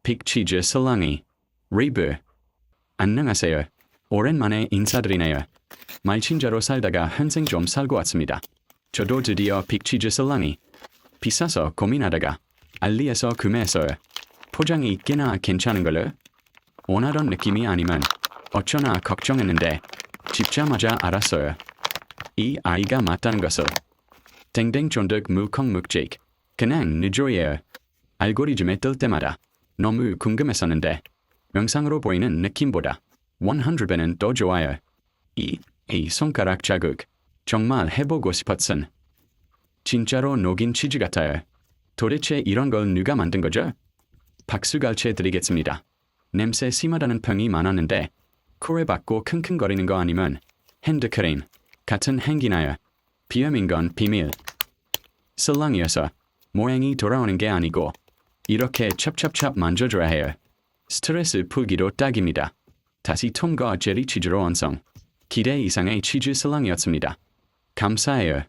빅치즈 슬랑이 리브. 안녕하세요. 오랜만에 인사드리네요. 말친자로 살다가 한생 좀 살고 왔습니다. 저도 드디어 빅치즈 슬랑이 비싸서 고민하다가 알리에서 구매했어요. 포장이 꽤나 괜찮은걸요? 원하던 느낌이 아니면 어쩌나 걱정했는데 집자마자 알았어요. 이 아이가 맞다는 것을. 댕댕 쫀득 무컹묵직 그냥 느조예요. 알고리즘에 뜰 때마다 너무 궁금했었는데 영상으로 보이는 느낌보다 100배는 더 좋아요. 이 손가락 자국 정말 해보고 싶었음. 진짜로 녹인 치즈 같아요. 도대체 이런 걸 누가 만든 거죠? 박수갈채 드리겠습니다. 냄새 심하다는 평이 많았는데 코에 박고 킁킁거리는 거 아니면 핸드크림 같은 향기나요. 비염인 건 비밀. 슬랑이어서 모양이 돌아오는 게 아니고 이렇게 찹찹찹 만져줘야 해요. 스트레스 풀기도 딱입니다. 다시 톰과 제리 치즈로 완성. 기대 이상의 치즈 슬랑이었습니다. 감사해요.